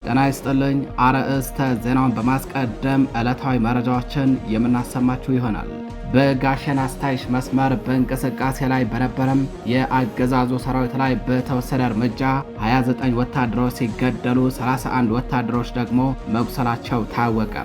ጤና ይስጥልኝ። አርዕስተ ዜናውን በማስቀደም ዕለታዊ መረጃዎችን የምናሰማችሁ ይሆናል። በጋሸና ስታይሽ መስመር በእንቅስቃሴ ላይ በነበረም የአገዛዙ ሰራዊት ላይ በተወሰደ እርምጃ 29 ወታደሮች ሲገደሉ 31 ወታደሮች ደግሞ መቁሰላቸው ታወቀ።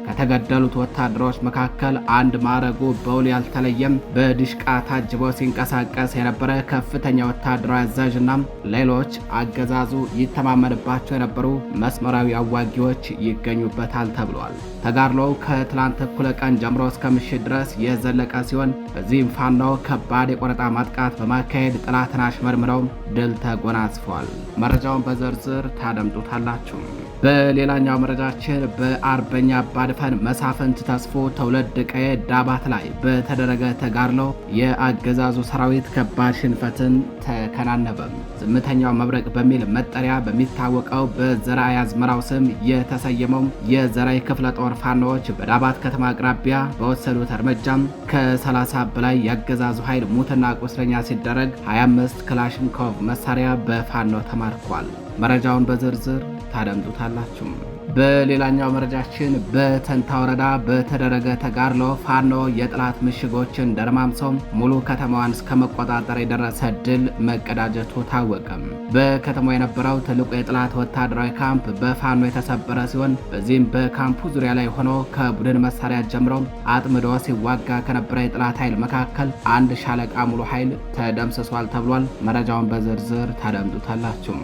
ከተገደሉት ወታደሮች መካከል አንድ ማዕረጉ በውል ያልተለየም በዲሽቃ ታጅቦ ሲንቀሳቀስ የነበረ ከፍተኛ ወታደራዊ አዛዥና ሌሎች አገዛዙ ይተማመንባቸው የነበሩ መስመራዊ አዋጊዎች ይገኙበታል ተብሏል። ተጋድሎው ከትላንት እኩለ ቀን ጀምሮ እስከ ምሽት ድረስ የዘለቀ ሲሆን በዚህም ፋኖ ከባድ የቆረጣ ማጥቃት በማካሄድ ጠላትን አሽመርምረው ድል ተጎናጽፏል። መረጃውን በዝርዝር ታደምጡታላችሁ። በሌላኛው መረጃችን በአርበኛ አባድፈን መሳፍንት ተስፎ ተውለድ ቀየ ዳባት ላይ በተደረገ ተጋድሎ የአገዛዙ ሰራዊት ከባድ ሽንፈትን ተከናነበም። ዝምተኛው መብረቅ በሚል መጠሪያ በሚታወቀው በዘራይ አዝመራው ስም የተሰየመው የዘራይ ክፍለ ጦር ፋኖዎች በዳባት ከተማ አቅራቢያ በወሰዱት እርምጃም ከ30 በላይ የአገዛዙ ኃይል ሙትና ቁስለኛ ሲደረግ 25 ክላሽንኮቭ መሳሪያ በፋኖ ተማርኳል። መረጃውን በዝርዝር ታደምጡታላችሁ። በሌላኛው መረጃችን በተንታ ወረዳ በተደረገ ተጋድሎ ፋኖ የጥላት ምሽጎችን ደርማምሶ ሙሉ ከተማዋን እስከ መቆጣጠር የደረሰ ድል መቀዳጀቱ ታወቀም። በከተማው የነበረው ትልቁ የጥላት ወታደራዊ ካምፕ በፋኖ የተሰበረ ሲሆን በዚህም በካምፑ ዙሪያ ላይ ሆኖ ከቡድን መሳሪያ ጀምሮ አጥምዶ ሲዋጋ ከነበረ የጥላት ኃይል መካከል አንድ ሻለቃ ሙሉ ኃይል ተደምስሷል ተብሏል። መረጃውን በዝርዝር ታደምጡታላችሁ።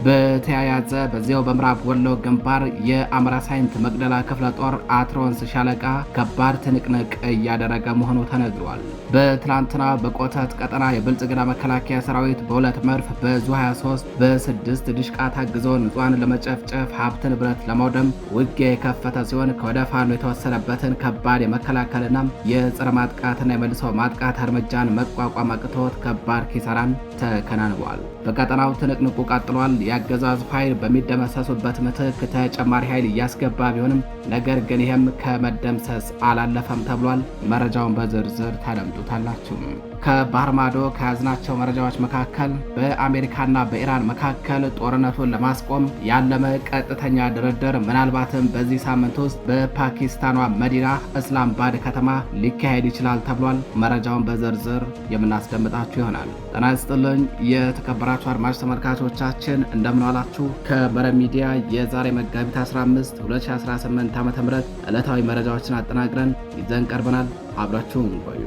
በተያያዘ በዚያው በምዕራብ ወሎ ግንባር የአማራ ሳይንት መቅደላ ክፍለ ጦር አትሮንስ ሻለቃ ከባድ ትንቅንቅ እያደረገ መሆኑ ተነግሯል። በትላንትና በቆተት ቀጠና የብልጽግና መከላከያ ሰራዊት በሁለት መድፍ በዙ 23 በ6 ድሽቃ ታግዞ ንጹሃን ለመጨፍጨፍ ሀብት ንብረት ለማውደም ውጊያ የከፈተ ሲሆን ከወደ ፋኖ የተወሰደበትን ከባድ የመከላከልና የጸረ ማጥቃትና የመልሶ ማጥቃት እርምጃን መቋቋም አቅቶት ከባድ ኪሳራን ተከናንቧል። በቀጠናው ትንቅንቁ ቀጥሏል። የአገዛዙ ኃይል በሚደመሰሱበት ምትክ ተጨማሪ ኃይል እያስገባ ቢሆንም ነገር ግን ይህም ከመደምሰስ አላለፈም ተብሏል። መረጃውን በዝርዝር ታደምጡታላችሁ። ከባህር ማዶ ከያዝናቸው መረጃዎች መካከል በአሜሪካና በኢራን መካከል ጦርነቱን ለማስቆም ያለመ ቀጥተኛ ድርድር ምናልባትም በዚህ ሳምንት ውስጥ በፓኪስታኗ መዲና እስላማባድ ከተማ ሊካሄድ ይችላል ተብሏል። መረጃውን በዝርዝር የምናስደምጣችሁ ይሆናል። ጤና ይስጥልኝ የተከበራችሁ አድማጭ ተመልካቾቻችን እንደምን ዋላችሁ። ከመረብ ሚዲያ የዛሬ መጋቢት 15 2018 ዓ.ም ዕለታዊ መረጃዎችን አጠናቅረን ይዘን ቀርበናል። አብራችሁን ቆዩ።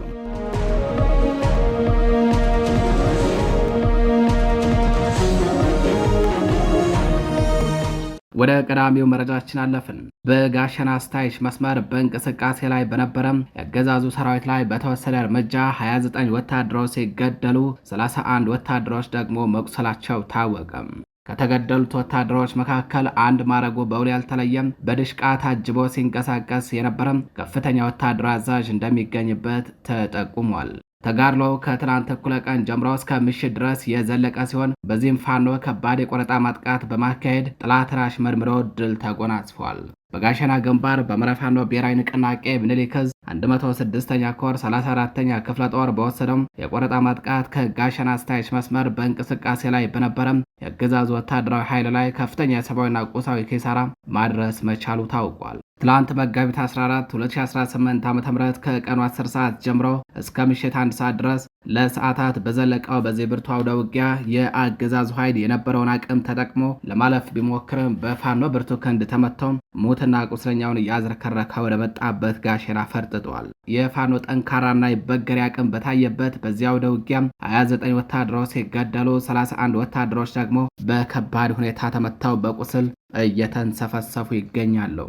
ወደ ቀዳሚው መረጃችን አለፍን። በጋሸና ስታይሽ መስመር በእንቅስቃሴ ላይ በነበረም የአገዛዙ ሰራዊት ላይ በተወሰደ እርምጃ 29 ወታደሮች ሲገደሉ 31 ወታደሮች ደግሞ መቁሰላቸው ታወቀም። ከተገደሉት ወታደሮች መካከል አንድ ማዕረጉ በውል ያልተለየም በድሽቃ ታጅቦ ሲንቀሳቀስ የነበረም ከፍተኛ ወታደራዊ አዛዥ እንደሚገኝበት ተጠቁሟል። ተጋድሎው ከትናንት እኩለ ቀን ጀምሮ እስከ ምሽት ድረስ የዘለቀ ሲሆን በዚህም ፋኖ ከባድ የቆረጣ ማጥቃት በማካሄድ ጠላትን አሽመርምሮ ድል ተጎናጽፏል። በጋሸና ግንባር በአማራ ፋኖ ብሔራዊ ንቅናቄ ምኒልክ ዕዝ 106ኛ ኮር 34ኛ ክፍለ ጦር በወሰደው የቆረጣ ማጥቃት ከጋሸና ስታይሽ መስመር በእንቅስቃሴ ላይ በነበረም የአገዛዙ ወታደራዊ ኃይል ላይ ከፍተኛ የሰብአዊና ቁሳዊ ኪሳራ ማድረስ መቻሉ ታውቋል። ትላንት መጋቢት 14 2018 ዓ.ም ከቀኑ 10 ሰዓት ጀምሮ እስከ ምሽት 1 ሰዓት ድረስ ለሰዓታት በዘለቀው በዚህ ብርቱ አውደ ውጊያ የአገዛዙ ኃይል የነበረውን አቅም ተጠቅሞ ለማለፍ ቢሞክርም በፋኖ ብርቱ ክንድ ተመተው ሙትና ቁስለኛውን እያዝረከረከ ወደ መጣበት ጋሸና ፈርጥጧል። የፋኖ ጠንካራና ይበገሬ አቅም በታየበት በዚያ አውደ ውጊያም 29 ወታደሮች ሲገደሉ 31 ወታደሮች ደግሞ በከባድ ሁኔታ ተመተው በቁስል እየተንሰፈሰፉ ይገኛሉ።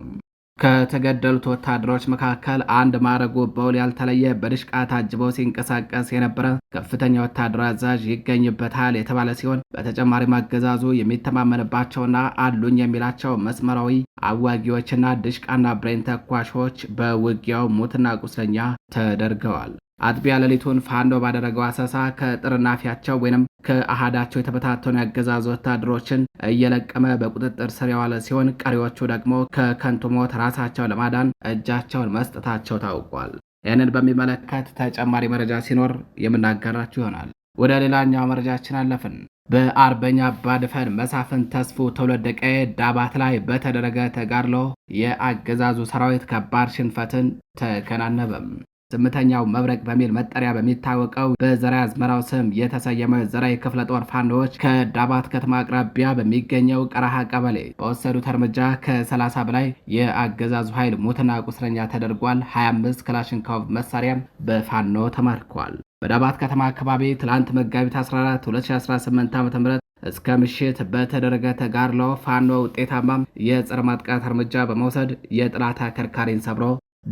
ከተገደሉት ወታደሮች መካከል አንድ ማዕረጉ በውል ያልተለየ በድሽቃ ታጅቦ ሲንቀሳቀስ የነበረ ከፍተኛ ወታደራዊ አዛዥ ይገኝበታል የተባለ ሲሆን በተጨማሪም አገዛዙ የሚተማመንባቸውና አሉኝ የሚላቸው መስመራዊ አዋጊዎችና ድሽቃና ብሬን ተኳሾች በውጊያው ሙትና ቁስለኛ ተደርገዋል። አጥቢያ ሌሊቱን ፋኖ ባደረገው አሰሳ ከጥርናፊያቸው ወይንም ከአሃዳቸው የተበታተኑ ያገዛዙ ወታደሮችን እየለቀመ በቁጥጥር ስር የዋለ ሲሆን ቀሪዎቹ ደግሞ ከከንቱ ሞት ራሳቸው ለማዳን እጃቸውን መስጠታቸው ታውቋል። ይህንን በሚመለከት ተጨማሪ መረጃ ሲኖር የምናገራችሁ ይሆናል። ወደ ሌላኛው መረጃችን አለፍን። በአርበኛ አባድፈን መሳፍን ተስፉ ትውልድ ቀዬ ዳባት ላይ በተደረገ ተጋድሎ የአገዛዙ ሰራዊት ከባድ ሽንፈትን ተከናነበም። ስምንተኛው መብረቅ በሚል መጠሪያ በሚታወቀው በዘራይ አዝመራው ስም የተሰየመ ዘራይ ክፍለ ጦር ፋኖዎች ከዳባት ከተማ አቅራቢያ በሚገኘው ቀረሃ ቀበሌ በወሰዱት እርምጃ ከ30 በላይ የአገዛዙ ኃይል ሙትና ቁስለኛ ተደርጓል። 25 ክላሽንኮቭ መሳሪያም በፋኖ ተማርኳል። በዳባት ከተማ አካባቢ ትላንት መጋቢት 14 2018 ዓ.ም እስከ ምሽት በተደረገ ተጋድሎ ፋኖ ውጤታማም የጸረ ማጥቃት እርምጃ በመውሰድ የጥላት አከርካሪን ሰብሮ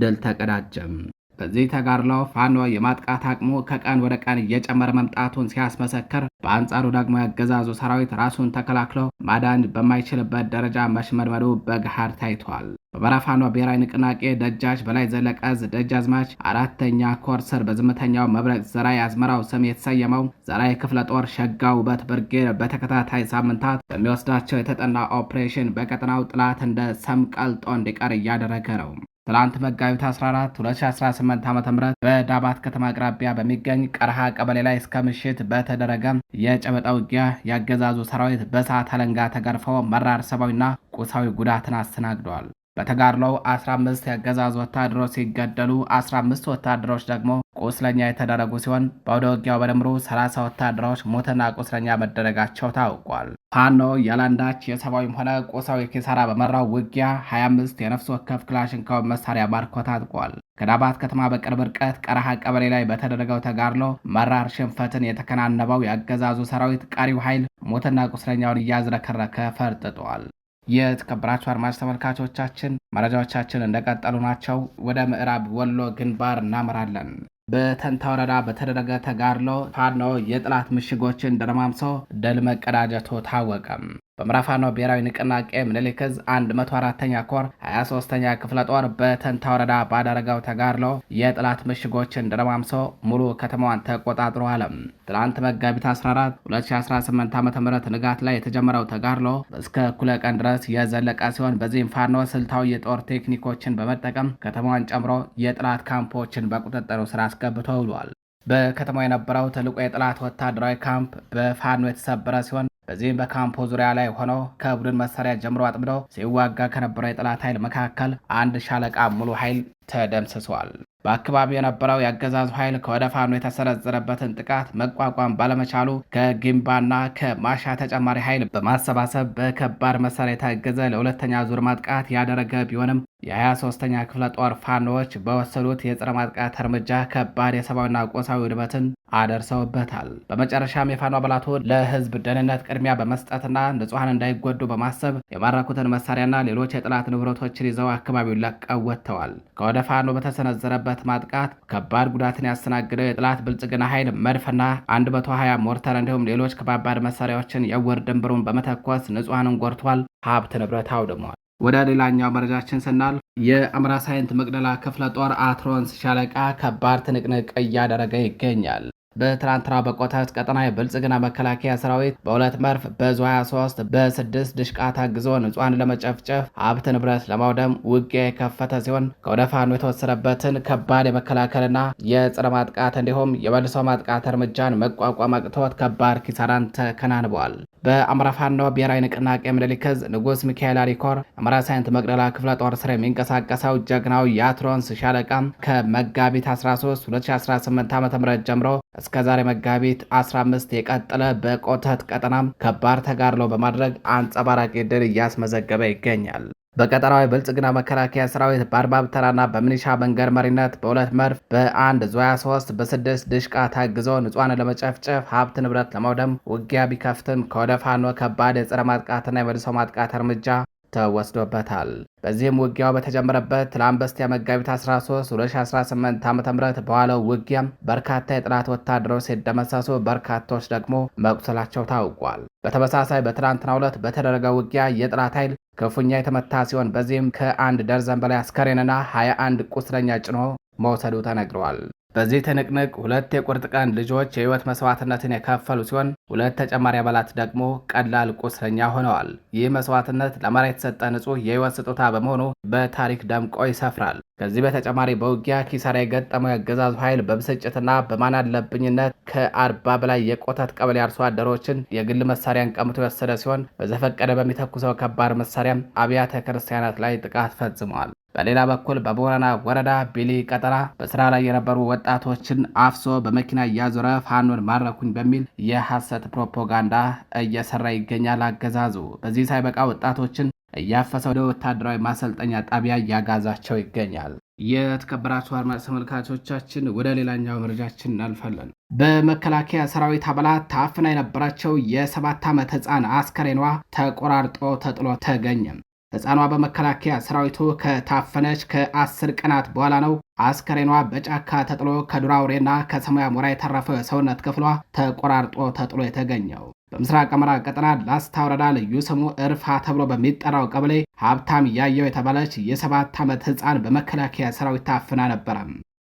ድል ተቀዳጀም። በዚህ ተጋድሎ ፋኖ የማጥቃት አቅሙ ከቀን ወደ ቀን እየጨመረ መምጣቱን ሲያስመሰክር፣ በአንጻሩ ደግሞ ያገዛዙ ሰራዊት ራሱን ተከላክሎ ማዳን በማይችልበት ደረጃ መሽመድመዱ በገሃድ ታይቷል። በአማራ ፋኖ ብሔራዊ ንቅናቄ ደጃች በላይ ዘለቀ ዕዝ ደጃዝማች አራተኛ ኮር ስር በዝምተኛው መብረቅ ዘራይ አዝመራው ስም የተሰየመው ዘራይ ክፍለ ጦር ሸጋ ውበት ብርጌድ በተከታታይ ሳምንታት በሚወስዳቸው የተጠና ኦፕሬሽን በቀጠናው ጥላት እንደ ሰም ቀልጦ እንዲቀር እያደረገ ነው። ትላንት መጋቢት 14 2018 ዓ.ም በዳባት ከተማ አቅራቢያ በሚገኝ ቀረሃ ቀበሌ ላይ እስከ ምሽት በተደረገ የጨበጣ ውጊያ ያገዛዙ ሰራዊት በእሳት አለንጋ ተገርፈው መራር ሰብአዊና ቁሳዊ ጉዳትን አስተናግደዋል። በተጋድሎው 15 ያገዛዙ ወታደሮች ሲገደሉ 15 ወታደሮች ደግሞ ቁስለኛ የተደረጉ ሲሆን በአውደ ውጊያው በድምሩ 30 ወታደሮች ሞትና ቁስለኛ መደረጋቸው ታውቋል። ፋኖ ያላንዳች የሰብአዊም ሆነ ቁሳዊ ኪሳራ በመራው ውጊያ 25 የነፍስ ወከፍ ክላሽንኮቭ መሳሪያ ማርኮ ታጥቋል። ከዳባት ከተማ በቅርብ ርቀት ቀረሃ ቀበሌ ላይ በተደረገው ተጋድሎ መራር ሽንፈትን የተከናነበው ያገዛዙ ሰራዊት ቀሪው ኃይል ሞትና ቁስለኛውን እያዝረከረከ ፈርጥጧል። የተከበራችሁ አድማጭ ተመልካቾቻችን መረጃዎቻችን እንደቀጠሉ ናቸው። ወደ ምዕራብ ወሎ ግንባር እናመራለን። በተንታ ወረዳ በተደረገ ተጋድሎ ፋኖ የጥላት ምሽጎችን ደረማምሶ ድል መቀዳጀቱ ታወቀም። በምዕራብ ፋኖ ብሔራዊ ንቅናቄ ምኒልክ ዕዝ 104ኛ ኮር 23ኛ ክፍለ ጦር በተንታ ወረዳ ባደረገው ተጋድሎ የጥላት ምሽጎችን ደረማምሶ ሙሉ ከተማዋን ተቆጣጥሮ አለም። ትላንት መጋቢት 14 2018 ዓ.ም ንጋት ላይ የተጀመረው ተጋድሎ እስከ እኩለ ቀን ድረስ የዘለቀ ሲሆን በዚህም ፋኖ ስልታዊ የጦር ቴክኒኮችን በመጠቀም ከተማዋን ጨምሮ የጥላት ካምፖችን በቁጥጥሩ ስር አስገብቶ ውሏል። በከተማው የነበረው ትልቁ የጥላት ወታደራዊ ካምፕ በፋኖ የተሰበረ ሲሆን በዚህም በካምፖ ዙሪያ ላይ ሆነው ከቡድን መሳሪያ ጀምሮ አጥምደው ሲዋጋ ከነበረው የጠላት ኃይል መካከል አንድ ሻለቃ ሙሉ ኃይል ተደምስሷል። በአካባቢው የነበረው የአገዛዙ ኃይል ከወደ ፋኖ የተሰነዘረበትን ጥቃት መቋቋም ባለመቻሉ ከጊምባና ከማሻ ተጨማሪ ኃይል በማሰባሰብ በከባድ መሳሪያ የታገዘ ለሁለተኛ ዙር ማጥቃት ያደረገ ቢሆንም የ23ኛ ክፍለ ጦር ፋኖዎች በወሰዱት የጸረ ማጥቃት እርምጃ ከባድ የሰብአዊና ቁሳዊ ውድመትን አደርሰውበታል። በመጨረሻም የፋኖ አባላቱ ለህዝብ ደህንነት ቅድሚያ በመስጠትና ንጹሐን እንዳይጎዱ በማሰብ የማረኩትን መሳሪያና ሌሎች የጠላት ንብረቶችን ይዘው አካባቢውን ለቀው ወጥተዋል። ከወደ ፋኖ በተሰነዘረበት ማጥቃት ከባድ ጉዳትን ያስተናግደው የጠላት ብልጽግና ኃይል መድፍና 120 ሞርተር እንዲሁም ሌሎች ከባባድ መሳሪያዎችን የወር ድንብሩን በመተኮስ ንጹሐንን ጎድቷል፣ ሀብት ንብረት አውድሟል። ወደ ሌላኛው መረጃችን ስናልፍ የአምራ ሳይንት መቅደላ ክፍለ ጦር አትሮንስ ሻለቃ ከባድ ትንቅንቅ እያደረገ ይገኛል። በትላንትና በቆታት ቀጠና የብልጽግና መከላከያ ሰራዊት በሁለት መርፍ በዙ 23 በ6 ድሽቃ ታግዞ ንጹሃን ለመጨፍጨፍ ሀብት ንብረት ለማውደም ውጊያ የከፈተ ሲሆን ከወደ ፋኖ የተወሰደበትን ከባድ የመከላከልና የጸረ ማጥቃት እንዲሁም የመልሶ ማጥቃት እርምጃን መቋቋም አቅቶት ከባድ ኪሳራን ተከናንበዋል። በአማራ ፋኖ ብሔራዊ ንቅናቄ ምኒልክ ዕዝ ንጉስ ሚካኤል አሪኮር አማራ ሳይንት መቅደላ ክፍለ ጦር ስር የሚንቀሳቀሰው ጀግናው የአትሮንስ ሻለቃ ከመጋቢት 13 2018 ዓ.ም ጀምሮ እስከ ዛሬ መጋቢት 15 የቀጠለ በቆተት ቀጠናም ከባድ ተጋድሎ በማድረግ አንጸባራቂ ድል እያስመዘገበ ይገኛል። በቀጠናዊ ብልጽግና መከላከያ ሰራዊት በአርባብ ተራና በሚኒሻ መንገድ መሪነት በሁለት መርፍ በአንድ ዙ 23 በ6 ድሽቃ ታግዞ ንጹሃን ለመጨፍጨፍ ሀብት ንብረት ለማውደም ውጊያ ቢከፍትም ከወደ ፋኖ ከባድ የጸረ ማጥቃትና የመልሶ ማጥቃት እርምጃ ተወስዶበታል። በዚህም ውጊያው በተጀመረበት ትላንት በስቲያ መጋቢት 13 2018 ዓ.ም በኋላው ውጊያም በርካታ የጠላት ወታደሮች ሲደመሰሱ በርካቶች ደግሞ መቁሰላቸው ታውቋል። በተመሳሳይ በትናንትናው ዕለት በተደረገው ውጊያ የጠላት ኃይል ክፉኛ የተመታ ሲሆን በዚህም ከ1 ደርዘን በላይ አስከሬንና 21 ቁስለኛ ጭኖ መውሰዱ ተነግሯል። በዚህ ትንቅንቅ 2 የቁርጥ ቀን ልጆች የህይወት መስዋዕትነትን የከፈሉ ሲሆን 2 ተጨማሪ አባላት ደግሞ ቀላል ቁስለኛ ሆነዋል። ይህ መስዋዕትነት ለአማራ የተሰጠ ንጹህ የህይወት ስጦታ በመሆኑ በታሪክ ደምቆ ይሰፍራል። ከዚህ በተጨማሪ በውጊያ ኪሳራ የገጠመው የአገዛዙ ኃይል በብስጭትና በማናለብኝነት ከ40 በላይ የቆተት ቀበሌ አርሶ አደሮችን የግል መሳሪያን ቀምቶ የወሰደ ሲሆን በዘፈቀደ በሚተኩሰው ከባድ መሳሪያም አብያተ ክርስቲያናት ላይ ጥቃት ፈጽመዋል። በሌላ በኩል በቦረና ወረዳ ቢሊ ቀጠና በስራ ላይ የነበሩ ወጣቶችን አፍሶ በመኪና እያዞረ ፋኖን ማረኩኝ በሚል የሐሰት ፕሮፓጋንዳ እየሰራ ይገኛል አገዛዙ። በዚህ ሳይበቃ ወጣቶችን እያፈሰ ወደ ወታደራዊ ማሰልጠኛ ጣቢያ እያጋዛቸው ይገኛል። የተከበራችሁ አድማጭ ተመልካቾቻችን ወደ ሌላኛው መረጃችን እናልፋለን። በመከላከያ ሰራዊት አባላት ታፍና የነበራቸው የ7 ዓመት ህፃን አስከሬኗ ተቆራርጦ ተጥሎ ተገኘ። ህፃኗ በመከላከያ ሰራዊቱ ከታፈነች ከ10 ቀናት በኋላ ነው አስከሬኗ በጫካ ተጥሎ ከዱር አውሬና ከሰማይ አሞራ የተረፈው የሰውነት ክፍሏ ተቆራርጦ ተጥሎ የተገኘው። በምስራቅ አማራ ቀጠና ላስታ ወረዳ ልዩ ስሙ እርፋ ተብሎ በሚጠራው ቀበሌ ሀብታም ያየው የተባለች የ7 ዓመት ህፃን በመከላከያ ሰራዊት ታፍና ነበረ።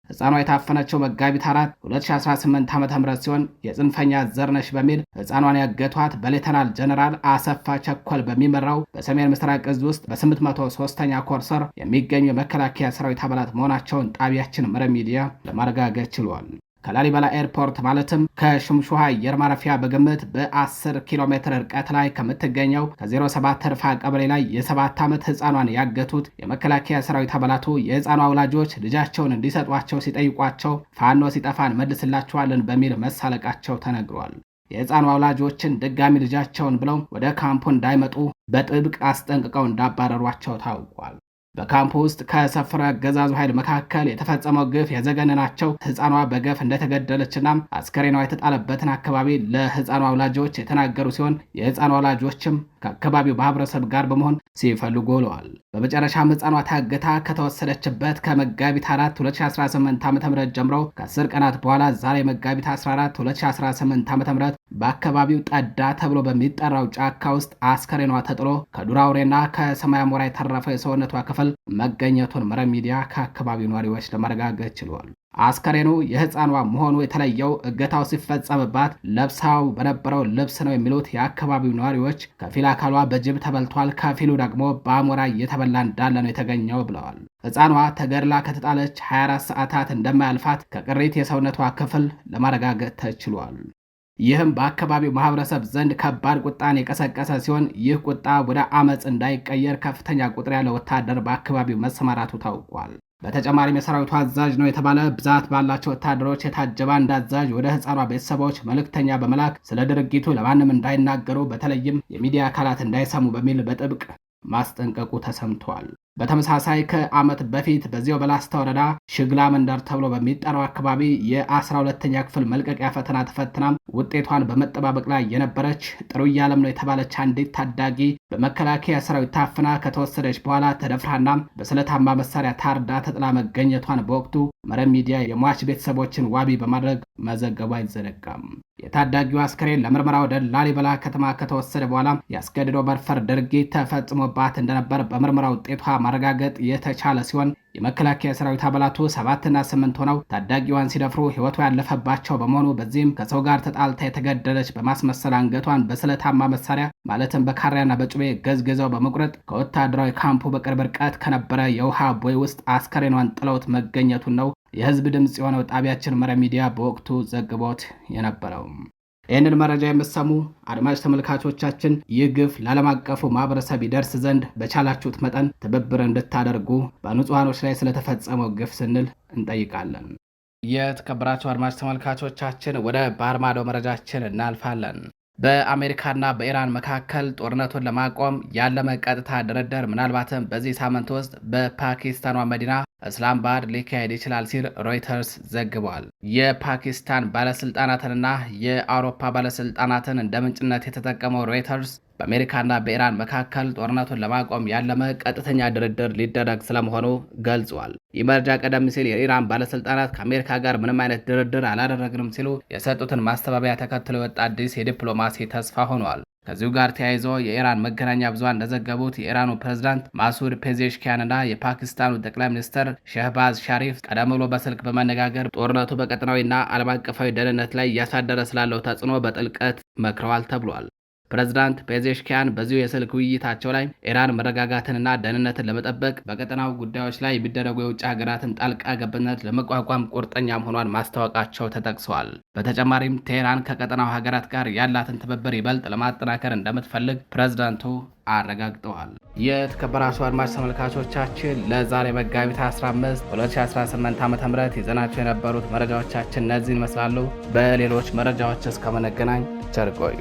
ህፃኗ የታፈነችው መጋቢት 4 2018 ዓ.ም ሲሆን የጽንፈኛ ዘርነሽ በሚል ህፃኗን ያገቷት በሌተናል ጀነራል አሰፋ ቸኮል በሚመራው በሰሜን ምስራቅ እዝ ውስጥ በ803ኛ ኮር ስር የሚገኙ የመከላከያ ሰራዊት አባላት መሆናቸውን ጣቢያችን መረብ ሚዲያ ለማረጋገጥ ችሏል። ከላሊበላ ኤርፖርት ማለትም ከሽምሹሃ አየር ማረፊያ በግምት በ10 ኪሎ ሜትር ርቀት ላይ ከምትገኘው ከ07 እርፋ ቀበሌ ላይ የ7 ዓመት ህፃኗን ያገቱት የመከላከያ ሰራዊት አባላቱ የህፃኗ ወላጆች ልጃቸውን እንዲሰጧቸው ሲጠይቋቸው ፋኖ ሲጠፋን መልስላቸዋለን በሚል መሳለቃቸው ተነግሯል። የህፃኗ ወላጆችን ድጋሚ ልጃቸውን ብለው ወደ ካምፑ እንዳይመጡ በጥብቅ አስጠንቅቀው እንዳባረሯቸው ታውቋል። በካምፕ ውስጥ ከሰፈረ አገዛዙ ኃይል መካከል የተፈጸመው ግፍ የዘገነናቸው ህፃኗ በገፍ እንደተገደለችና አስከሬኗ የተጣለበትን አካባቢ ለህፃኗ ወላጆች የተናገሩ ሲሆን የህፃኗ ወላጆችም ከአካባቢው ማህበረሰብ ጋር በመሆን ሲፈልጉ ውለዋል። በመጨረሻም ህፃኗ ታግታ ከተወሰደችበት ከመጋቢት 4 2018 ዓ.ም ጀምሮ ከ10 ቀናት በኋላ ዛሬ መጋቢት 14 2018 ዓ.ም በአካባቢው ጠዳ ተብሎ በሚጠራው ጫካ ውስጥ አስከሬኗ ተጥሎ ከዱር አውሬና ከሰማይ አሞራ የተረፈው የሰውነቷ ክፍል መገኘቱን መረብ ሚዲያ ከአካባቢው ነዋሪዎች ለማረጋገጥ ችሏል። አስከሬኑ የህፃኗ መሆኑ የተለየው እገታው ሲፈጸምባት ለብሳው በነበረው ልብስ ነው የሚሉት የአካባቢው ነዋሪዎች ከፊል አካሏ በጅብ ተበልቷል፣ ከፊሉ ደግሞ በአሞራ እየተበላ እንዳለ ነው የተገኘው ብለዋል። ህፃኗ ተገድላ ከተጣለች 24 ሰዓታት እንደማያልፋት ከቅሪት የሰውነቷ ክፍል ለማረጋገጥ ተችሏል። ይህም በአካባቢው ማህበረሰብ ዘንድ ከባድ ቁጣን የቀሰቀሰ ሲሆን ይህ ቁጣ ወደ አመፅ እንዳይቀየር ከፍተኛ ቁጥር ያለው ወታደር በአካባቢው መሰማራቱ ታውቋል። በተጨማሪም የሰራዊቱ አዛዥ ነው የተባለ ብዛት ባላቸው ወታደሮች የታጀበ አንድ አዛዥ ወደ ህፃኗ ቤተሰቦች መልእክተኛ በመላክ ስለ ድርጊቱ ለማንም እንዳይናገሩ በተለይም የሚዲያ አካላት እንዳይሰሙ በሚል በጥብቅ ማስጠንቀቁ ተሰምቷል። በተመሳሳይ ከዓመት በፊት በዚያው በላስታ ወረዳ ሽግላ መንደር ተብሎ በሚጠራው አካባቢ የ12ኛ ክፍል መልቀቂያ ፈተና ተፈትና ውጤቷን በመጠባበቅ ላይ የነበረች ጥሩ እያለም ነው የተባለች አንዲት ታዳጊ በመከላከያ ሰራዊት ታፍና ከተወሰደች በኋላ ተደፍራና በስለታማ መሳሪያ ታርዳ ተጥላ መገኘቷን በወቅቱ መረብ ሚዲያ የሟች ቤተሰቦችን ዋቢ በማድረግ መዘገቡ አይዘነጋም። የታዳጊው አስከሬን ለምርመራ ወደ ላሊበላ ከተማ ከተወሰደ በኋላ ያስገድዶ መድፈር ድርጊት ተፈጽሞባት እንደነበር በምርመራ ውጤቷ ማረጋገጥ የተቻለ ሲሆን የመከላከያ ሰራዊት አባላቱ 7 እና 8 ሆነው ታዳጊዋን ሲደፍሩ ህይወቷ ያለፈባቸው በመሆኑ በዚህም ከሰው ጋር ተጣልታ የተገደለች በማስመሰል አንገቷን በስለታማ መሳሪያ ማለትም በካሪያና በጩቤ ገዝግዘው በመቁረጥ ከወታደራዊ ካምፑ በቅርብ ርቀት ከነበረ የውሃ ቦይ ውስጥ አስከሬኗን ጥለውት መገኘቱን ነው የህዝብ ድምጽ የሆነው ጣቢያችን መረብ ሚዲያ በወቅቱ ዘግቦት የነበረው። ይህንን መረጃ የምትሰሙ አድማጭ ተመልካቾቻችን ይህ ግፍ ለዓለም አቀፉ ማህበረሰብ ይደርስ ዘንድ በቻላችሁት መጠን ትብብር እንድታደርጉ በንጹሃኖች ላይ ስለተፈጸመው ግፍ ስንል እንጠይቃለን። የተከበራችሁ አድማጭ ተመልካቾቻችን ወደ ባህር ማዶ መረጃችን እናልፋለን። በአሜሪካና በኢራን መካከል ጦርነቱን ለማቆም ያለመ ቀጥታ ድርድር ምናልባትም በዚህ ሳምንት ውስጥ በፓኪስታኗ መዲና እስላማባድ ሊካሄድ ይችላል ሲል ሮይተርስ ዘግቧል። የፓኪስታን ባለስልጣናትንና የአውሮፓ ባለስልጣናትን እንደ ምንጭነት የተጠቀመው ሮይተርስ በአሜሪካና በኢራን መካከል ጦርነቱን ለማቆም ያለመ ቀጥተኛ ድርድር ሊደረግ ስለመሆኑ ገልጿል። ይህ መረጃ ቀደም ሲል የኢራን ባለስልጣናት ከአሜሪካ ጋር ምንም አይነት ድርድር አላደረግንም ሲሉ የሰጡትን ማስተባበያ ተከትሎ የወጣ አዲስ የዲፕሎማሲ ተስፋ ሆኗል። ከዚሁ ጋር ተያይዞ የኢራን መገናኛ ብዙሃን እንደዘገቡት የኢራኑ ፕሬዝዳንት ማሱድ ፔዜሽኪያንና የፓኪስታኑ ጠቅላይ ሚኒስትር ሸህባዝ ሻሪፍ ቀደም ብሎ በስልክ በመነጋገር ጦርነቱ በቀጠናዊና ዓለም አቀፋዊ ደህንነት ላይ እያሳደረ ስላለው ተጽዕኖ በጥልቀት መክረዋል ተብሏል። ፕሬዝዳንት ፔዜሽኪያን በዚሁ የስልክ ውይይታቸው ላይ ኢራን መረጋጋትንና ደህንነትን ለመጠበቅ በቀጠናው ጉዳዮች ላይ የሚደረጉ የውጭ ሀገራትን ጣልቃ ገብነት ለመቋቋም ቁርጠኛ መሆኗን ማስታወቃቸው ተጠቅሰዋል። በተጨማሪም ቴህራን ከቀጠናው ሀገራት ጋር ያላትን ትብብር ይበልጥ ለማጠናከር እንደምትፈልግ ፕሬዝዳንቱ አረጋግጠዋል። የተከበራችሁ አድማጭ ተመልካቾቻችን ለዛሬ መጋቢት 15 2018 ዓ.ም ይዘናቸው የነበሩት መረጃዎቻችን እነዚህን ይመስላሉ። በሌሎች መረጃዎች እስከምንገናኝ ቸር ቆዩ።